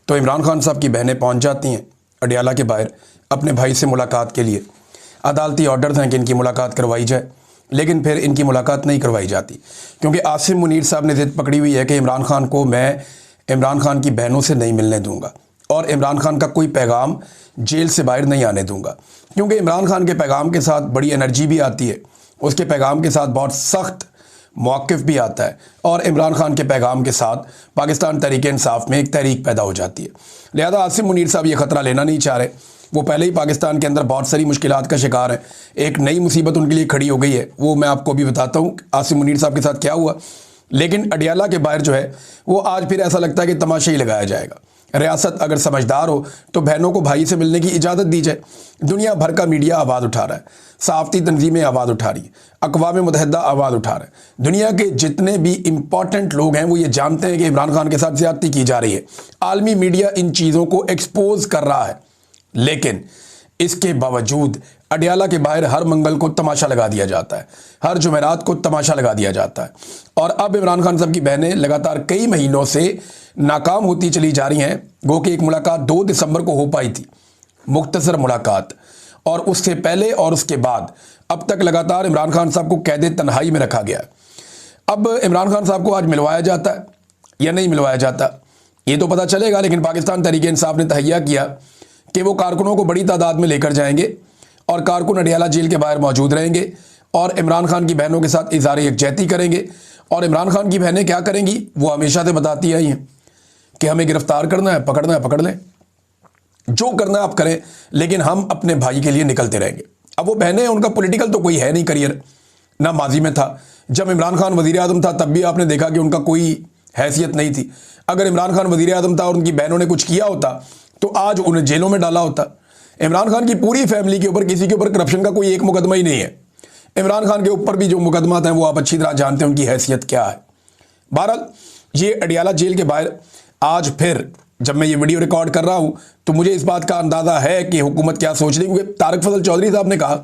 तो इमरान खान साहब की बहनें पहुंच जाती हैं अडियाला के बाहर अपने भाई से मुलाकात के लिए। अदालती ऑर्डर्स हैं कि इनकी मुलाकात करवाई जाए, लेकिन फिर इनकी मुलाकात नहीं करवाई जाती क्योंकि आसिम मुनीर साहब ने ज़िद पकड़ी हुई है कि इमरान खान को मैं इमरान खान की बहनों से नहीं मिलने दूंगा और इमरान खान का कोई पैगाम जेल से बाहर नहीं आने दूंगा, क्योंकि इमरान खान के पैगाम के साथ बड़ी एनर्जी भी आती है, उसके पैगाम के साथ बहुत सख्त मौक़िफ़ भी आता है और इमरान खान के पैगाम के साथ पाकिस्तान तहरीक-ए-इंसाफ में एक तहरीक पैदा हो जाती है। लिहाजा आसिम मुनीर साहब ये ख़तरा लेना नहीं चाह रहे। वो पहले ही पाकिस्तान के अंदर बहुत सारी मुश्किलात का शिकार है। एक नई मुसीबत उनके लिए खड़ी हो गई है, वो मैं आपको भी बताता हूँ आसिम मुनीर साहब के साथ क्या हुआ। लेकिन अडियाला के बाहर जो है वो आज फिर ऐसा लगता है कि तमाशा ही लगाया जाएगा। रियासत अगर समझदार हो तो बहनों को भाई से मिलने की इजाज़त दी जाए। दुनिया भर का मीडिया आवाज़ उठा रहा है, सहाफ़ती तंजीमें आवाज़ उठा रही है, अक़वाम मुत्तहिदा आवाज़ उठा रहा है। दुनिया के जितने भी इम्पॉर्टेंट लोग हैं वो ये जानते हैं कि इमरान खान के साथ ज़्यादती की जा रही है। आलमी मीडिया इन चीज़ों को एक्सपोज कर रहा है, लेकिन इसके बावजूद अडियाला के बाहर हर मंगल को तमाशा लगा दिया जाता है, हर जुमेरात को तमाशा लगा दिया जाता है। और अब इमरान खान साहब की बहनें लगातार कई महीनों से नाकाम होती चली जा रही हैं। गो कि एक मुलाकात 2 दिसंबर को हो पाई थी, मुख्तसर मुलाकात, और उससे पहले और उसके बाद अब तक लगातार इमरान खान साहब को कैद तन्हाई में रखा गया। अब इमरान खान साहब को आज मिलवाया जाता है या नहीं मिलवाया जाता ये तो पता चलेगा, लेकिन पाकिस्तान तहरीक-ए-इंसाफ ने तहैया किया कि वो कारकुनों को बड़ी तादाद में लेकर जाएंगे और कारकुन अडियाला जेल के बाहर मौजूद रहेंगे और इमरान खान की बहनों के साथ इज़हार यकजहती करेंगे। और इमरान खान की बहनें क्या करेंगी, वो हमेशा से बताती आई हैं कि हमें गिरफ्तार करना है, पकड़ना है पकड़ लें, जो करना है आप करें, लेकिन हम अपने भाई के लिए निकलते रहेंगे। अब वो बहनें, उनका पॉलिटिकल तो कोई है नहीं करियर, ना माजी में था। जब इमरान खान वज़ीर आज़म था तब भी आपने देखा कि उनका कोई हैसियत नहीं थी। अगर इमरान खान वज़ीर आज़म था और उनकी बहनों ने कुछ किया होता तो आज उन्हें जेलों में डाला होता। इमरान खान की पूरी फैमिली के ऊपर किसी के ऊपर करप्शन का कोई एक मुकदमा ही नहीं है। इमरान खान के ऊपर भी जो मुकदमा हैं वो आप अच्छी तरह जानते हैं उनकी हैसियत क्या है। बहरहाल ये अडियाला जेल के बाहर आज फिर जब मैं ये वीडियो रिकॉर्ड कर रहा हूं तो मुझे इस बात का अंदाज़ा है कि हुकूमत क्या सोच रही है, क्योंकि तारिक फजल चौधरी साहब ने कहा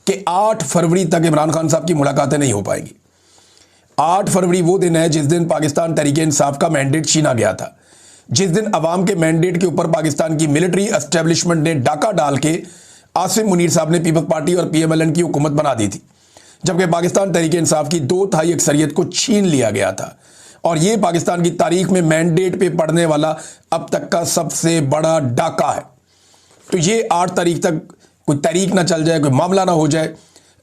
कि 8 फरवरी तक इमरान खान साहब की मुलाकातें नहीं हो पाएंगी। 8 फरवरी वो दिन है जिस दिन पाकिस्तान तहरीक-ए-इंसाफ का मैंडेट छीना गया था, जिस दिन अवाम के मैंडेट के ऊपर पाकिस्तान की मिलिट्री एस्टेब्लिशमेंट ने डाका डाल के आसिम मुनीर साहब ने पीपल्स पार्टी और PMLN की हुकूमत बना दी थी, जबकि पाकिस्तान तहरीक-ए-इंसाफ की 2/3 अक्सरियत को छीन लिया गया था। और ये पाकिस्तान की तारीख में मैंडेट पे पड़ने वाला अब तक का सबसे बड़ा डाका है। तो ये 8 तारीख तक कोई तारीख ना चल जाए, कोई मामला ना हो जाए,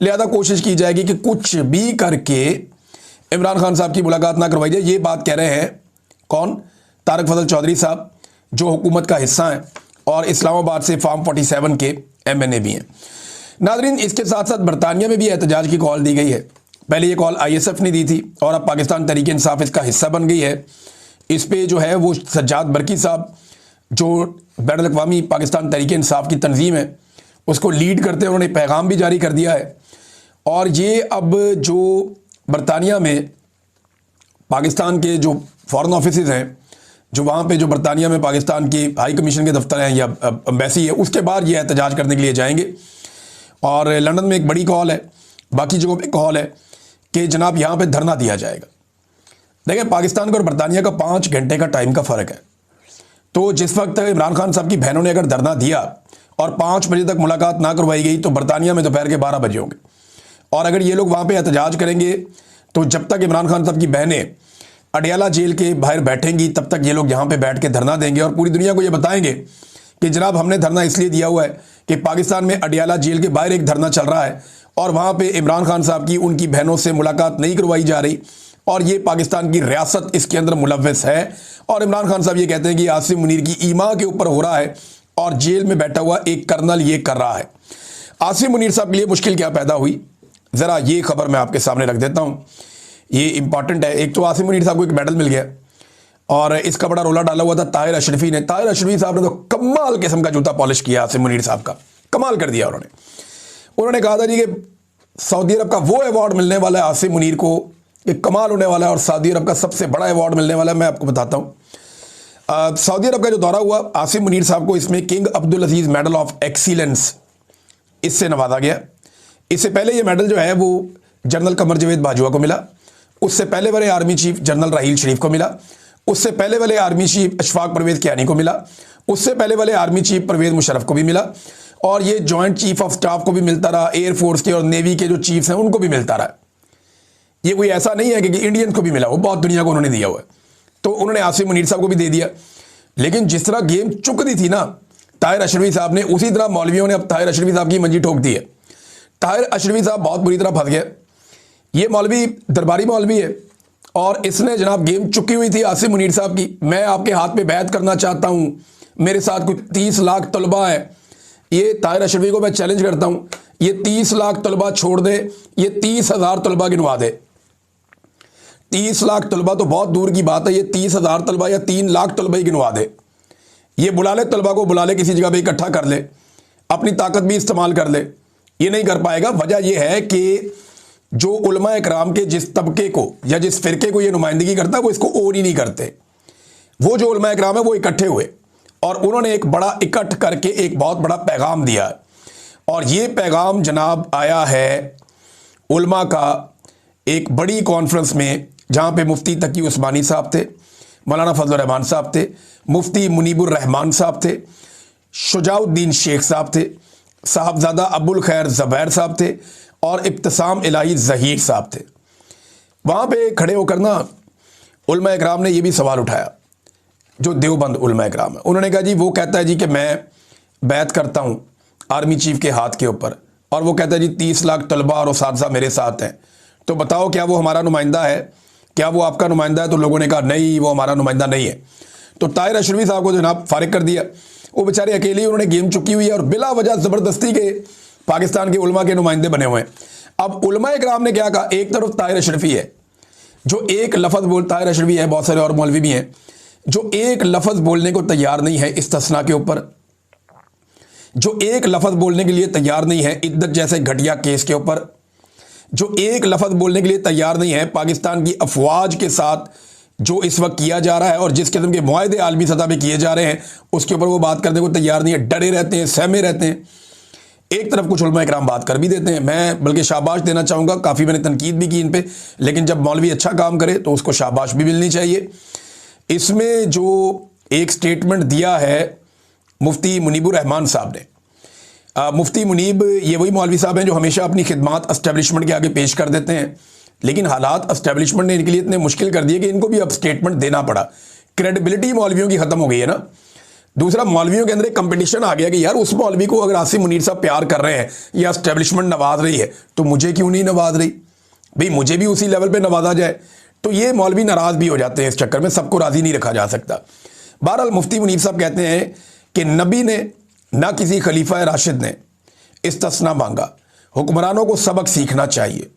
लिहाजा कोशिश की जाएगी कि कुछ भी करके इमरान खान साहब की मुलाकात ना करवाई जाए। ये बात कह रहे हैं कौन? तारिक फजल चौधरी साहब, जो हुकूमत का हिस्सा हैं और इस्लामाबाद से फार्म 47 के MNA भी हैं। नाज़रीन, इसके साथ साथ बरतानिया में भी एहतजाज की कॉल दी गई है। पहले ये कॉल ISF ने दी थी और अब पाकिस्तान तहरीक-ए-इंसाफ इसका हिस्सा बन गई है। इस पे जो है वो सज्जाद बरकी साहब, जो बैनुल अक़वामी पाकिस्तान तहरीक-ए-इंसाफ की तंजीम है उसको लीड करते हैं, उन्होंने पैगाम भी जारी कर दिया है। और ये अब जो बरतानिया में पाकिस्तान के जो फ़ॉरेन ऑफिसेज़ हैं, जो वहाँ पे जो बरतानिया में पाकिस्तान की हाई कमीशन के दफ्तर हैं या एम्बेसी है, उसके बाद ये एहतजाज करने के लिए जाएंगे। और लंदन में एक बड़ी कॉल है, बाकी जगहों पे कॉल है कि जनाब यहाँ पे धरना दिया जाएगा। देखिए, पाकिस्तान का और बरतानिया का 5 घंटे का टाइम का फ़र्क है। तो जिस वक्त इमरान खान साहब की बहनों ने अगर धरना दिया और 5 बजे तक मुलाकात ना करवाई गई तो बरतानिया में दोपहर के 12 बजे होंगे। और अगर ये लोग वहाँ पर एहतजाज करेंगे तो जब तक इमरान खान साहब की बहनें अडियाला जेल के बाहर बैठेंगी तब तक ये लोग यहाँ पे बैठ के धरना देंगे और पूरी दुनिया को ये बताएंगे कि जनाब हमने धरना इसलिए दिया हुआ है कि पाकिस्तान में अडियाला जेल के बाहर एक धरना चल रहा है और वहाँ पे इमरान खान साहब की उनकी बहनों से मुलाकात नहीं करवाई जा रही और ये पाकिस्तान की रियासत इसके अंदर मुलव्वस है। और इमरान खान साहब ये कहते हैं कि आसिम मुनीर की ईमा के ऊपर हो रहा है और जेल में बैठा हुआ एक कर्नल ये कर रहा है। आसिम मुनीर साहब के लिए मुश्किल क्या पैदा हुई, ज़रा ये खबर मैं आपके सामने रख देता हूँ, ये इंपॉर्टेंट है। एक तो आसिम मुनीर साहब को एक मेडल मिल गया और इसका बड़ा रोला डाला हुआ था ताहिर अशरफी ने। ताहिर अशरफी साहब ने तो कमाल किस्म का जूता पॉलिश किया आसिम मुनीर साहब का, कमाल कर दिया उन्होंने कहा था जी कि सऊदी अरब का वो अवार्ड मिलने वाला है आसिम मुनीर को, ये कमाल होने वाला है और सऊदी अरब का सबसे बड़ा अवार्ड मिलने वाला है। मैं आपको बताता हूँ, सऊदी अरब का जो दौरा हुआ आसिम मुनीर साहब को इसमें king Abdul Aziz medal of excellence इससे नवाजा गया। इससे पहले ये मेडल जो है वो जनरल कमर जवेद बाजवा को मिला, उससे पहले बड़े आर्मी चीफ जनरल राहील शरीफ को मिला उससे पहले वाले आर्मी चीफ अशफाक परवेज़ कियानी को मिला, उससे पहले वाले आर्मी चीफ परवेज़ मुशर्रफ को भी मिला, और ये जॉइंट चीफ ऑफ स्टाफ को भी मिलता रहा, एयरफोर्स के और नेवी के जो चीफ्स हैं उनको भी मिलता रहा। ये कोई ऐसा नहीं है कि इंडियन को भी मिला, वो बहुत दुनिया को उन्होंने दिया हुआ है। तो उन्होंने आसिम मुनीर साहब को भी दे दिया। लेकिन जिस तरह गेम चुक दी थी ना ताहिर अशरफी साहब ने, उसी तरह मौलवियों ने अब ताहिर अशरफी साहब की मंजी ठोक दी है। ताहिर अशरफी साहब बहुत बुरी तरह फंस गए। ये मौलवी दरबारी मौलवी है और इसने जनाब गेम चुकी हुई थी आसिम मुनीर साहब की। मैं आपके हाथ पे बैत करना चाहता हूँ, मेरे साथ कुछ 30 लाख तलबा है। ये ताहिर अशरफी को मैं चैलेंज करता हूँ, ये 30 लाख तलबा छोड़ दे, ये 30,000 तलबा गिनवा दे। 30 लाख तलबा तो बहुत दूर की बात है, ये 30,000 तलबा या 3 लाख तलबा ही गिनवा दे। ये बुला ले, तलबा को बुला ले, किसी जगह पे इकट्ठा कर ले, अपनी ताकत भी इस्तेमाल कर ले। ये नहीं कर पाएगा। वजह यह है कि जो उलमा इकराम के जिस तबके को या जिस फिरके को ये नुमाइंदगी करता है वो इसको ओन ही नहीं करते। वो जो उलमा इकराम है वो इकट्ठे हुए और उन्होंने एक बड़ा इकट्ठ करके एक बहुत बड़ा पैगाम दिया, और ये पैगाम जनाब आया है उलमा का एक बड़ी कॉन्फ्रेंस में, जहाँ पे मुफ्ती तकी उस्मानी साहब थे, मौलाना फजल रहमान साहब थे, मुफ्ती मुनीबुर रहमान साहब थे, शुजाउद्दीन शेख साहब थे, साहबजादा अबुल खैर ज़ुबैर साहब थे और इब्तिसाम इलाही ज़हीर साहब थे। वहाँ पे खड़े होकर ना उलमा इकराम ने ये भी सवाल उठाया, जो देवबंद उलमा इकराम है। उन्होंने कहा जी, वो कहता है जी कि मैं बैत करता हूँ आर्मी चीफ के हाथ के ऊपर, और वो कहता है जी 30 लाख तलबा और उसातिज़ा मेरे साथ हैं, तो बताओ क्या वो हमारा नुमाइंदा है, क्या वो आपका नुमाइंदा है? तो लोगों ने कहा नहीं, वो हमारा नुमाइंदा नहीं है। तो ताहिर अशरफी साहब को जनाब फारिग कर दिया। वो बेचारे अकेले ही, उन्होंने गेम चुकी हुई है और बिला वजह ज़बरदस्ती के पाकिस्तान के उलमा के नुमाइंदे बने हुए हैं। अब उलमा इकराम ने क्या कहा, एक तरफ ताहिर अशरफी है जो एक लफ्ज़ बोल, ताहिर अशरफी है, बहुत सारे और मौलवी भी हैं जो एक लफ्ज़ बोलने को तैयार नहीं है इस्तिस्ना के ऊपर, जो एक लफ्ज़ बोलने के लिए तैयार नहीं है इद्दत जैसे घटिया केस के ऊपर, जो एक लफ्ज़ बोलने के लिए तैयार नहीं है पाकिस्तान की अफवाज के साथ जो इस वक्त किया जा रहा है और जिस किस्म के मुआहदे आलमी सतह पे किए जा रहे हैं उसके ऊपर वो बात करने को तैयार नहीं है, डरे रहते हैं, सहमे रहते हैं। एक तरफ कुछ उलमा इकराम बात कर भी देते हैं, मैं बल्कि शाबाश देना चाहूँगा, काफ़ी मैंने तनकीद भी की इन पे, लेकिन जब मौलवी अच्छा काम करे तो उसको शाबाश भी मिलनी चाहिए। इसमें जो एक स्टेटमेंट दिया है मुफ्ती मुनीबुर रहमान साहब ने, मुफ्ती मुनीब ये वही मौलवी साहब हैं जो हमेशा अपनी खिदमात एस्टेब्लिशमेंट के आगे पेश कर देते हैं, लेकिन हालात एस्टेब्लिशमेंट ने इनके लिए इतने मुश्किल कर दिए कि इनको भी अब स्टेटमेंट देना पड़ा। क्रेडिबिलिटी मौलवियों की ख़त्म हो गई है ना। दूसरा, मौलवियों के अंदर एक कंपटीशन आ गया कि यार उस मौलवी को अगर आसिम मुनीर साहब प्यार कर रहे हैं या एस्टेब्लिशमेंट नवाज रही है तो मुझे क्यों नहीं नवाज रही, भाई मुझे भी उसी लेवल पर नवाजा जाए। तो ये मौलवी नाराज़ भी हो जाते हैं इस चक्कर में, सबको राज़ी नहीं रखा जा सकता। बहरहाल मुफ्ती मुनीर साहब कहते हैं कि नबी ने ना किसी खलीफा राशिद ने इस्तिस्ना मांगा, हुक्मरानों को सबक सीखना चाहिए।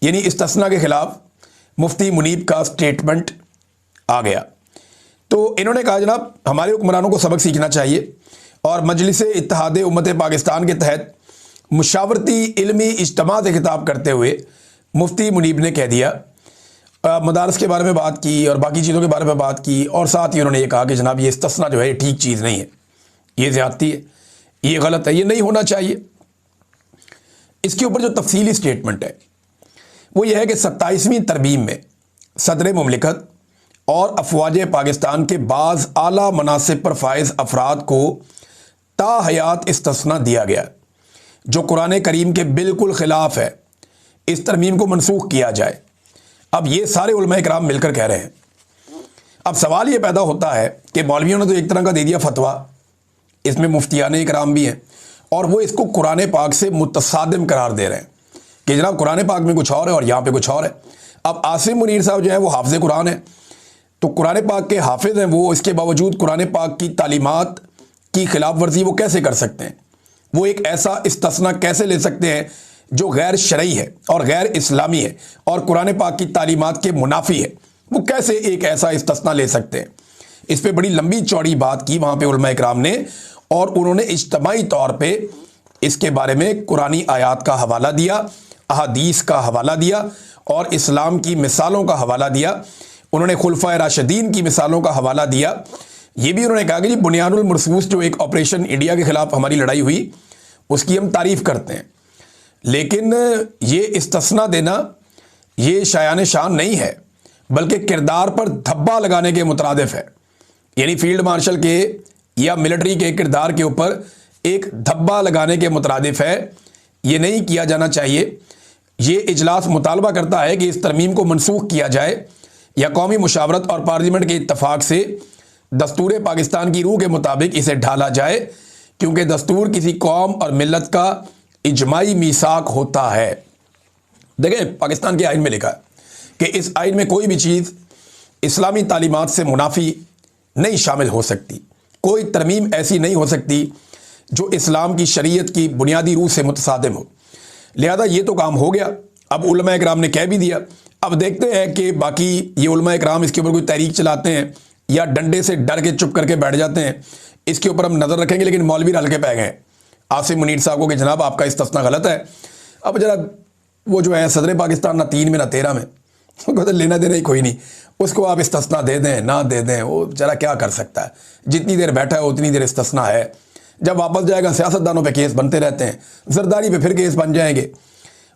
यानी इस्तिस्ना के खिलाफ मुफ्ती मुनीब का स्टेटमेंट आ गया। तो इन्होंने कहा जनाब हमारे हुक्मरानों को सबक सीखना चाहिए, और मजलिस इत्तेहाद उम्मत पाकिस्तान के तहत मुशावरती इल्मी इज्तिमा से खिताब करते हुए मुफ्ती मुनीब ने कह दिया, मदारस के बारे में बात की और बाकी चीज़ों के बारे में बात की, और साथ ही उन्होंने ये कहा कि जनाब ये इस्तिस्ना जो है ये ठीक चीज़ नहीं है, ये ज़्यादती है, ये गलत है, ये नहीं होना चाहिए। इसके ऊपर जो तफसीली स्टेटमेंट है वो ये है कि 27वीं तरमीम में सदर मुमलिकत और अफवाज पाकिस्तान के बाज़ आला मनासिब पर फायज़ अफराद को ताहयात इस्तिस्ना दिया गया जो कुरान करीम के बिल्कुल ख़िलाफ़ है। इस तरमीम को मनसूख किया जाए। अब ये सारे उलमा इकराम मिलकर कह रहे हैं। अब सवाल ये पैदा होता है कि मौलवियों ने तो एक तरह का दे दिया फतवा, इसमें मुफ्तियान इकराम भी हैं, और वो इसको कुरान पाक से मुतसादिम करार दे रहे हैं कि जनाब कुरान पाक में कुछ और है और यहाँ पे कुछ और है। अब आसिम मुनीर साहब जो है वो हाफ़िज़ कुरान है, तो कुरान पाक के हाफिज़ हैं वो, इसके बावजूद कुरान पाक की तालीमात की खिलाफ वर्जी वो कैसे कर सकते हैं? वो एक ऐसा इस्तिस्ना कैसे ले सकते हैं जो गैर शरई है और गैर इस्लामी है और कुरान पाक की तालीमात के मुनाफी है? वो कैसे एक ऐसा इस्तिस्ना ले सकते हैं? इस पर बड़ी लंबी चौड़ी बात की वहाँ पे उलमा इकराम ने, और उन्होंने इज्तिमाई तौर पे इसके बारे में कुरानी आयात का हवाला दिया, अहादीस का हवाला दिया और इस्लाम की मिसालों का हवाला दिया। उन्होंने खुलफाए राशिदीन की मिसालों का हवाला दिया। ये भी उन्होंने कहा कि जी बुनियानुल मरसूस जो एक ऑपरेशन इंडिया के ख़िलाफ़ हमारी लड़ाई हुई उसकी हम तारीफ़ करते हैं, लेकिन ये इस्तिस्ना देना ये शायान शान नहीं है। बल्कि किरदार पर धब्बा लगाने के मुतरादिफ है। यानी फील्ड मार्शल के या मिलिट्री के किरदार के ऊपर एक धब्बा लगाने के मुतरादिफ है। ये नहीं किया जाना चाहिए। ये इजलास मुतालबा करता है कि इस तरमीम को मनसूख किया जाए या कौमी मुशावरत और पार्लियामेंट के इत्तफाक से दस्तूर पाकिस्तान की रूह के मुताबिक इसे ढाला जाए, क्योंकि दस्तूर किसी कौम और मिल्लत का इजमाई मीसाक होता है। देखें, पाकिस्तान के आइन में लिखा है कि इस आइन में कोई भी चीज़ इस्लामी तालीमात से मुनाफी नहीं शामिल हो सकती। कोई तरमीम ऐसी नहीं हो सकती जो इस्लाम की शरीयत की बुनियादी रूह से मुतसादिम हो। लिहाजा ये तो काम हो गया। अब उलमा इकराम ने कह भी दिया। अब देखते हैं कि बाकी ये उलमा इकराम इसके ऊपर कोई तहरीक चलाते हैं या डंडे से डर के चुप करके बैठ जाते हैं, इसके ऊपर हम नज़र रखेंगे। लेकिन मौलवी रल के पै गए आसिम मुनीर साहब को कि जनाब आपका इस्तिस्ना गलत है। अब जरा वो जो है सदर पाकिस्तान ना 3 में ना 13 में, उसको तो लेना देना ही कोई नहीं। उसको आप इस्तिस्ना दे दें ना दे दें, वो जरा क्या कर सकता है। जितनी देर बैठा है उतनी देर इस्तिस्ना है। जब वापस जाएगा सियासतदानों पे केस बनते रहते हैं, जरदारी पे फिर केस बन जाएंगे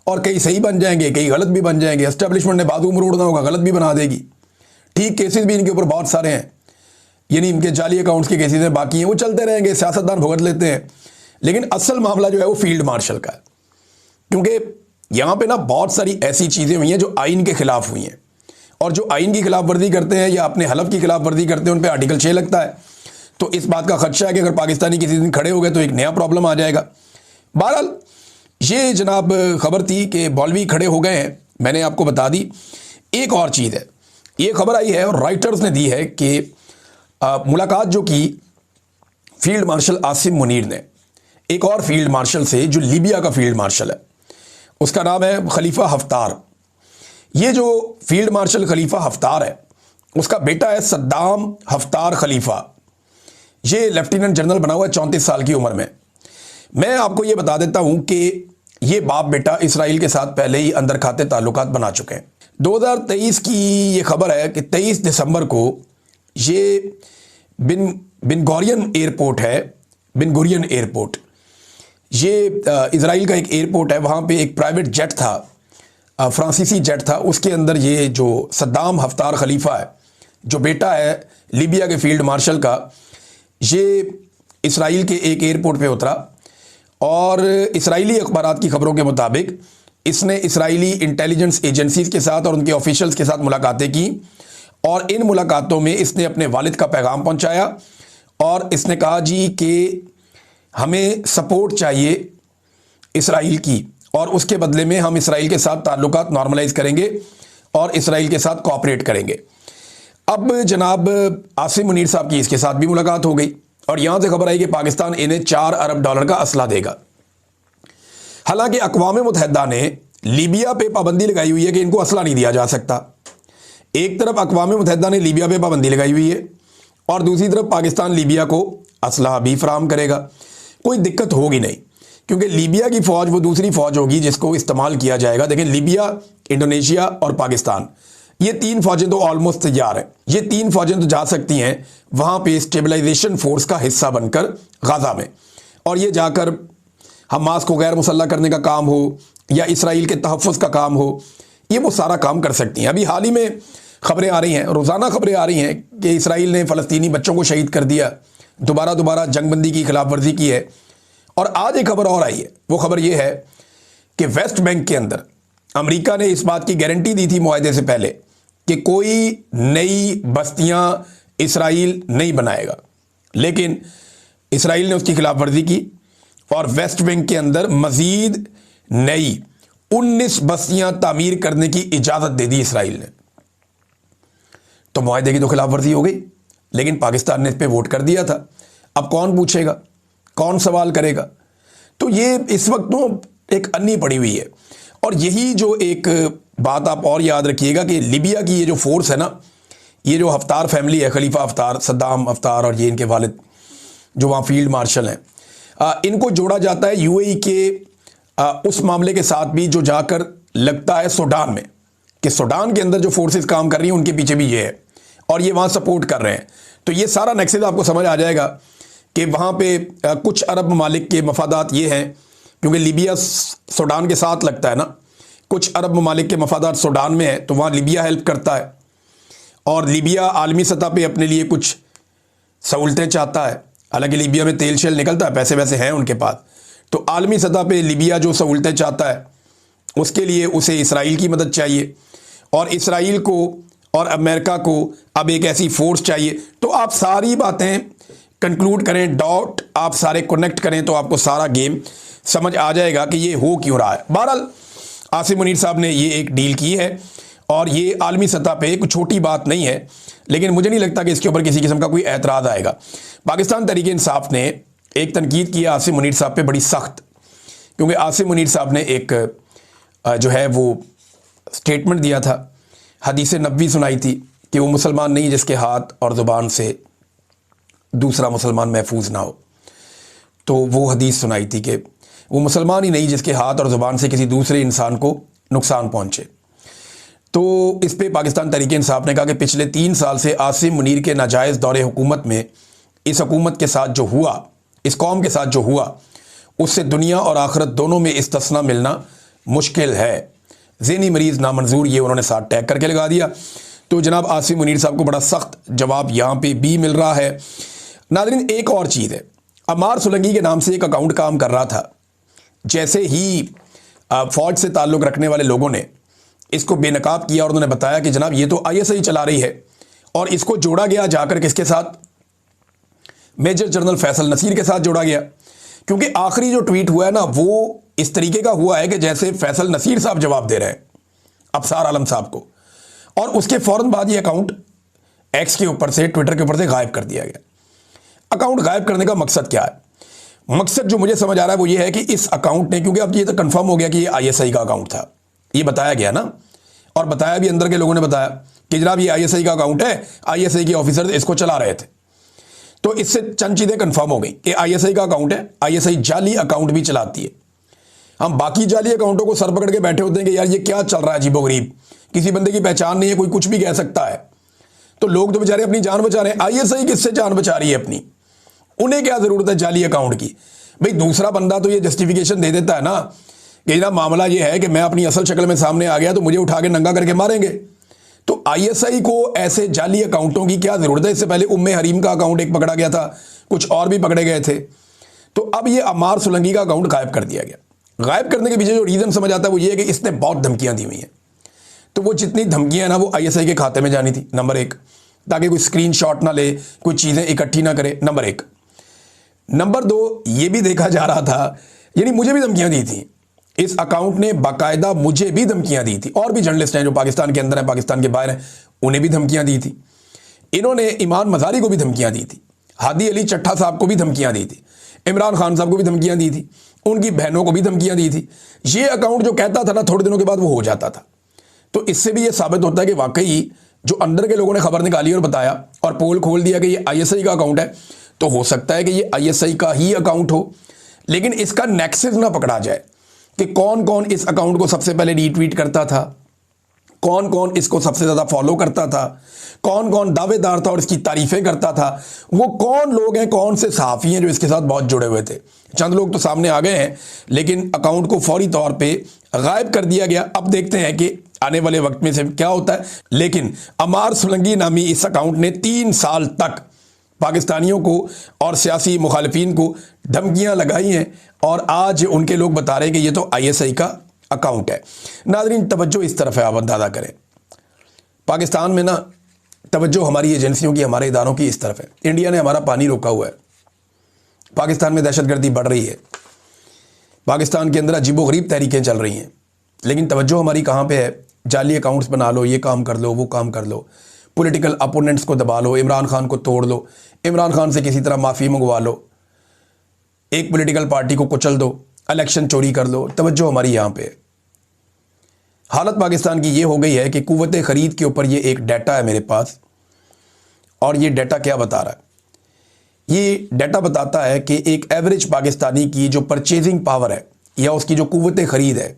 और कई सही बन जाएंगे, कई गलत भी बन जाएंगे। एस्टेब्लिशमेंट ने बाजू मरोड़ना होगा, गलत भी बना देगी। ठीक केसेस भी इनके ऊपर बहुत सारे हैं, यानी इनके जाली अकाउंट्स के केसेस हैं, बाकी हैं, वो चलते रहेंगे, सियासतदान भुगत लेते हैं। लेकिन असल मामला जो है वो फील्ड मार्शल का है, क्योंकि यहाँ पे ना बहुत सारी ऐसी चीज़ें हुई हैं जो आइन के खिलाफ हुई हैं, और जो आइन की खिलाफ वर्जी करते हैं या अपने हलफ की खिलाफ वर्जी करते हैं उन पर आर्टिकल 6 लगता है। तो इस बात का खदशा है कि अगर पाकिस्तानी किसी दिन खड़े हो गए तो एक नया प्रॉब्लम आ जाएगा। बहरहाल ये जनाब खबर थी कि मौलवी खड़े हो गए हैं, मैंने आपको बता दी। एक और चीज़ है, ये खबर आई है और राइटर्स ने दी है कि मुलाकात जो की फील्ड मार्शल आसिम मुनीर ने एक और फील्ड मार्शल से, जो लीबिया का फील्ड मार्शल है, उसका नाम है खलीफा हफ्तार। ये जो फील्ड मार्शल खलीफा हफ्तार है, उसका बेटा है सद्दाम हफ्तार खलीफा। ये लेफ्टिनेंट जनरल बना हुआ है 34 साल की उम्र में। मैं आपको ये बता देता हूं कि ये बाप बेटा इसराइल के साथ पहले ही अंदर खाते ताल्लुकात बना चुके हैं। 2023 की ये खबर है कि 23 दिसंबर को ये बिन गुरियन एयरपोर्ट है, बिन गुरियन एयरपोर्ट, ये इसराइल का एक एयरपोर्ट है, वहाँ पे एक प्राइवेट जेट था, फ्रांसीसी जेट था, उसके अंदर ये जो सद्दाम हफ्तार खलीफा है, जो बेटा है लीबिया के फील्ड मार्शल का, ये इसराइल के एक एयरपोर्ट पे उतरा और इसराइली अखबारात की खबरों के मुताबिक इसने इसराइली इंटेलिजेंस एजेंसीज के साथ और उनके ऑफिशियल्स के साथ मुलाकातें की, और इन मुलाकातों में इसने अपने वालिद का पैगाम पहुंचाया और इसने कहा जी कि हमें सपोर्ट चाहिए इसराइल की, और उसके बदले में हम इसराइल के साथ ताल्लुकात नॉर्मलाइज करेंगे और इसराइल के साथ कोऑपरेट करेंगे। अब जनाब आसिम मुनीर साहब की इसके साथ भी मुलाकात हो गई और यहां से खबर आई कि पाकिस्तान इन्हें $4 अरब का असला देगा। हालांकि अक़वाम मुत्तहिदा ने लीबिया पे पाबंदी लगाई हुई है कि इनको असला नहीं दिया जा सकता। एक तरफ अक़वाम मुत्तहिदा ने लीबिया पे पाबंदी लगाई हुई है और दूसरी तरफ पाकिस्तान लीबिया को असला भी फराहम करेगा। कोई दिक्कत होगी नहीं, क्योंकि लीबिया की फ़ौज वो दूसरी फ़ौज होगी जिसको इस्तेमाल किया जाएगा। देखें, लीबिया, इंडोनेशिया और पाकिस्तान, ये 3 फ़ौजें तो ऑलमोस्ट तैयार हैं। ये 3 फ़ौजें तो जा सकती हैं वहाँ पे स्टेबलाइजेशन फोर्स का हिस्सा बनकर गाज़ा में, और ये जाकर हमास को गैर मुसल्लह करने का काम हो या इसराइल के तहफ़्फ़ुज़ का काम हो, ये वो सारा काम कर सकती हैं। अभी हाल ही में खबरें आ रही हैं, रोज़ाना खबरें आ रही हैं कि इसराइल ने फ़लस्तीनी बच्चों को शहीद कर दिया, दोबारा जंगबंदी की खिलाफ वर्जी की है। और आज एक खबर और आई है, वो खबर ये है कि वेस्ट बैंक के अंदर अमेरिका ने इस बात की गारंटी दी थी मुआहदे से पहले कि कोई नई बस्तियां इसराइल नहीं बनाएगा, लेकिन इसराइल ने उसकी खिलाफ वर्जी की और वेस्ट बैंक के अंदर मजीद नई 19 बस्तियां तामीर करने की इजाज़त दे दी इसराइल ने। तो मुआहदे की तो खिलाफ वर्जी हो गई, लेकिन पाकिस्तान ने इस पर वोट कर दिया था। अब कौन पूछेगा, कौन सवाल करेगा? तो ये इस वक्त तो एक अन्नी पड़ी हुई है। और यही जो एक बात आप और याद रखिएगा कि लीबिया की ये जो फोर्स है ना, ये जो हफ्तार फैमिली है, खलीफा हफ्तार, सद्दाम हफ्तार और ये इनके वालिद जो वहाँ फील्ड मार्शल हैं, इनको जोड़ा जाता है यूएई के उस मामले के साथ भी जो जाकर लगता है सूडान में, कि सूडान के अंदर जो फोर्सेस काम कर रही हैं उनके पीछे भी ये है और ये वहाँ सपोर्ट कर रहे हैं। तो ये सारा नेक्सस आपको समझ आ जाएगा कि वहाँ पे कुछ अरब ममालिक के मफादात ये हैं, क्योंकि लीबिया सूडान के साथ लगता है ना, कुछ अरब ममालिक के मफादात सूडान में है, तो वहाँ लीबिया हेल्प करता है और लीबिया आलमी सतह पे अपने लिए कुछ सहूलतें चाहता है। हालांकि लीबिया में तेल शेल निकलता है, पैसे वैसे हैं उनके पास, तो आलमी सतह पे लीबिया जो सहूलतें चाहता है उसके लिए उसे इसराइल की मदद चाहिए, और इसराइल को और अमेरिका को अब एक ऐसी फोर्स चाहिए। तो आप सारी बातें कंक्लूड करें, डॉट आप सारे कनेक्ट करें तो आपको सारा गेम समझ आ जाएगा कि ये हो क्यों रहा है। बहरहाल आसिम मुनीर साहब ने ये एक डील की है और ये आलमी सतह पे कोई छोटी बात नहीं है, लेकिन मुझे नहीं लगता कि इसके ऊपर किसी किस्म का कोई एतराज़ आएगा। पाकिस्तान तहरीक इंसाफ ने एक तनकीद की आसिम मुनीर साहब पे बड़ी सख्त, क्योंकि आसिम मुनीर साहब ने एक जो है वो स्टेटमेंट दिया था, हदीस नबवी सुनाई थी कि वो मुसलमान नहीं जिसके हाथ और ज़ुबान से दूसरा मुसलमान महफूज ना हो। तो वो हदीस सुनाई थी कि वो मुसलमान ही नहीं जिसके हाथ और ज़ुबान से किसी दूसरे इंसान को नुकसान पहुँचे। तो इस पे पाकिस्तान तहरीक इंसाफ ने कहा कि पिछले 3 साल से आसिम मुनीर के नाजायज़ दौरे हुकूमत में इस हुकूमत के साथ जो हुआ, इस कौम के साथ जो हुआ, उससे दुनिया और आखिरत दोनों में इस्तिस्ना मिलना मुश्किल है। ज़हनी मरीज़ नामंजूर, ये उन्होंने साथ टैग करके लगा दिया। तो जनाब आसिम मुनीर साहब को बड़ा सख्त जवाब यहाँ पे भी मिल रहा है। नाज़रीन एक और चीज़ है, अमार सुलंगी के नाम से एक अकाउंट काम कर रहा था। जैसे ही फ़ौज से ताल्लुक़ रखने वाले लोगों ने इसको बेनकाब किया और उन्होंने बताया कि जनाब ये तो ISI चला रही है, और इसको जोड़ा गया जाकर किसके साथ, मेजर जनरल फैसल नसीर के साथ जोड़ा गया। क्योंकि आखिरी जो ट्वीट हुआ है ना वो इस तरीके का हुआ है कि जैसे फैसल नसीर साहब जवाब दे रहे हैं अफसार आलम साहब को, और उसके फ़ौरन बाद ये अकाउंट एक्स के ऊपर से, ट्विटर के ऊपर से गायब कर दिया गया। अकाउंट गायब करने का मकसद क्या है? मकसद जो मुझे समझ आ रहा है वो ये है कि इस अकाउंट ने, क्योंकि अब ये तो कंफर्म हो गया कि ये ISI का अकाउंट था, ये बताया गया ना, और बताया भी अंदर के लोगों ने बताया कि जनाब ये ISI का अकाउंट है, ISI के ऑफिसर इसको चला रहे थे। तो इससे चंद चीज़ें कंफर्म हो गई कि ISI का अकाउंट है, ISI जाली अकाउंट भी चलाती है। हम बाकी जाली अकाउंटों को सर पकड़ के बैठे होते हैं कि यार ये क्या चल रहा है अजीबोगरीब, किसी बंदे की पहचान नहीं है, कोई कुछ भी कह सकता है। तो लोग तो बेचारे अपनी जान बचा रहे हैं, ISI किससे जान बचा रही है अपनी? उन्हें क्या ज़रूरत है जाली अकाउंट की? भाई दूसरा बंदा तो ये जस्टिफिकेशन दे देता है ना कि ना मामला ये है कि मैं अपनी असल शक्ल में सामने आ गया तो मुझे उठा के नंगा करके मारेंगे। तो ISI को ऐसे जाली अकाउंटों की क्या ज़रूरत है? इससे पहले उम्मे हरीम का अकाउंट एक पकड़ा गया था, कुछ और भी पकड़े गए थे। तो अब ये अमार सुलंगी का अकाउंट गायब कर दिया गया। गायब करने के पीछे जो रीज़न समझ आता है वो ये है कि इसने बहुत धमकियाँ दी हुई हैं। तो वो जितनी धमकियाँ हैं ना वो ISI के खाते में जानी थी, नंबर 1, ताकि कोई स्क्रीनशॉट ना ले, कोई चीज़ें इकट्ठी ना करे, नंबर 1। नंबर 2, ये भी देखा जा रहा था, यानी मुझे भी धमकियाँ दी थी इस अकाउंट ने, बाकायदा मुझे भी धमकियाँ दी थी, और भी जर्नलिस्ट हैं जो पाकिस्तान के अंदर हैं, पाकिस्तान के बाहर हैं, उन्हें भी धमकियाँ दी थी। इन्होंने ईमान मज़ारी को भी धमकियाँ दी थी, हादी अली चट्ठा साहब को भी धमकियाँ दी थी, इमरान खान साहब को भी धमकियाँ दी थी, उनकी बहनों को भी धमकियाँ दी थी। ये अकाउंट जो कहता था ना थोड़े दिनों के बाद वो हो जाता था। तो इससे भी ये साबित होता है कि वाकई जो अंदर के लोगों ने खबर निकाली और बताया और पोल खोल दिया कि ये ISI का अकाउंट है, तो हो सकता है कि ये ISI का ही अकाउंट हो, लेकिन इसका नेक्सस ना पकड़ा जाए कि कौन कौन इस अकाउंट को सबसे पहले रीट्वीट करता था, कौन कौन इसको सबसे ज़्यादा फॉलो करता था, कौन कौन दावेदार था और इसकी तारीफ़ें करता था, वो कौन लोग हैं, कौन से सहाफ़ी हैं जो इसके साथ बहुत जुड़े हुए थे। चंद लोग तो सामने आ गए हैं, लेकिन अकाउंट को फौरी तौर पे गायब कर दिया गया। अब देखते हैं कि आने वाले वक्त में से क्या होता है। लेकिन अमार सुलंगी नामी इस अकाउंट ने 3 साल तक पाकिस्तानियों को और सियासी मुखालिफिन को धमकियां लगाई हैं, और आज उनके लोग बता रहे हैं कि ये तो ISI का अकाउंट है। नाज़रीन तवज्जो इस तरफ है, आप अंदाज़ा करें पाकिस्तान में ना तवज्जो हमारी एजेंसियों की, हमारे इदारों की इस तरफ है। इंडिया ने हमारा पानी रोका हुआ है, पाकिस्तान में दहशतगर्दी बढ़ रही है, पाकिस्तान के अंदर अजीबोगरीब तहरीकें चल रही हैं, लेकिन तवज्जो हमारी कहाँ पे है? जाली अकाउंट्स बना लो, ये काम कर लो, वो काम कर लो, पॉलिटिकल अपोनेंट्स को दबा लो, इमरान खान को तोड़ लो, इमरान खान से किसी तरह माफ़ी मंगवा लो, एक पॉलिटिकल पार्टी को कुचल दो, इलेक्शन चोरी कर लो। तवज्जो हमारी यहाँ पे है। हालत पाकिस्तान की ये हो गई है कि कुव्वत ख़रीद के ऊपर ये एक डाटा है मेरे पास, और ये डाटा क्या बता रहा है? ये डाटा बताता है कि एक एवरेज पाकिस्तानी की जो परचेजिंग पावर है या उसकी जो कुव्वत ख़रीद है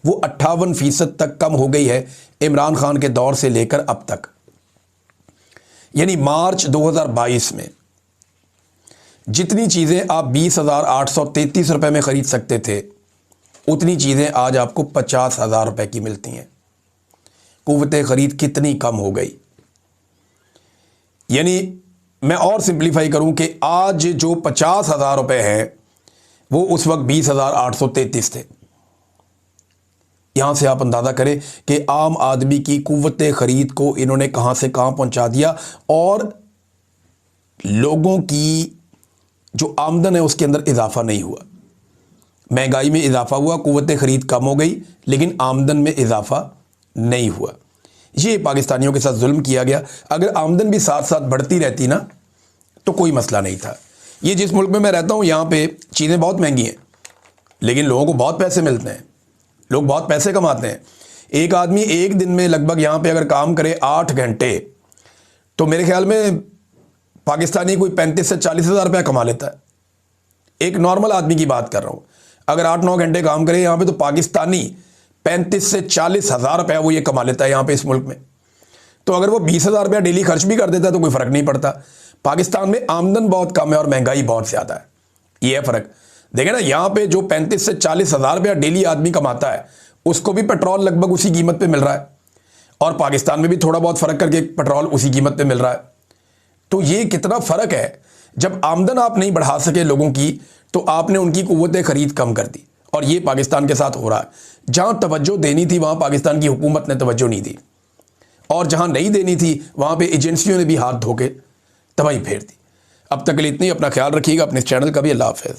वो 58% तक कम हो गई है इमरान खान के दौर से लेकर अब तक। यानी मार्च 2022 में जितनी चीज़ें आप 20,833 रुपये में ख़रीद सकते थे, उतनी चीज़ें आज आपको 50,000 रुपये की मिलती हैं। कुव्वत ख़रीद कितनी कम हो गई। यानी मैं और सिंप्लीफाई करूं कि आज जो 50,000 रुपए हैं वो उस वक्त 20,833 थे। यहां से आप अंदाजा करें कि आम आदमी की कुव्वत खरीद को इन्होंने कहां से कहां पहुंचा दिया, और लोगों की जो आमदन है उसके अंदर इजाफा नहीं हुआ। महंगाई में इजाफा हुआ, कुव्वत खरीद कम हो गई, लेकिन आमदन में इजाफा नहीं हुआ। ये पाकिस्तानियों के साथ जुल्म किया गया। अगर आमदन भी साथ साथ बढ़ती रहती ना तो कोई मसला नहीं था। ये जिस मुल्क में मैं रहता हूँ यहाँ पे चीज़ें बहुत महंगी हैं, लेकिन लोगों को बहुत पैसे मिलते हैं, लोग बहुत पैसे कमाते हैं। एक आदमी एक दिन में लगभग यहाँ पे अगर काम करे 8 घंटे तो मेरे ख्याल में पाकिस्तानी कोई 35 से 40 हज़ार रुपया कमा लेता है। एक नॉर्मल आदमी की बात कर रहा हूँ, अगर 8-9 घंटे काम करे यहाँ पे तो पाकिस्तानी 35 से 40 हज़ार रुपया वो ये कमा लेता है यहाँ पे इस मुल्क में। तो अगर वो 20,000 रुपया डेली खर्च भी कर देता है तो कोई फ़र्क नहीं पड़ता। पाकिस्तान में आमदन बहुत कम है और महंगाई बहुत ज़्यादा है, ये है फ़र्क। देखें ना, यहाँ पे जो 35 से 40 हज़ार रुपया डेली आदमी कमाता है उसको भी पेट्रोल लगभग उसी कीमत पे मिल रहा है, और पाकिस्तान में भी थोड़ा बहुत फ़र्क करके पेट्रोल उसी कीमत पे मिल रहा है। तो ये कितना फ़र्क है। जब आमदन आप नहीं बढ़ा सके लोगों की तो आपने उनकी कुव्वत खरीद कम कर दी, और ये पाकिस्तान के साथ हो रहा है। जहाँ तवज्जो देनी थी वहाँ पाकिस्तान की हुकूमत ने तवज्जो नहीं दी, और जहाँ नहीं देनी थी वहाँ पे एजेंसियों ने भी हाथ धो के तबाही फेर दी। अब तक के लिए इतनी, अपना ख्याल रखिएगा, अपने चैनल का भी। अल्लाह हाफ़िज़।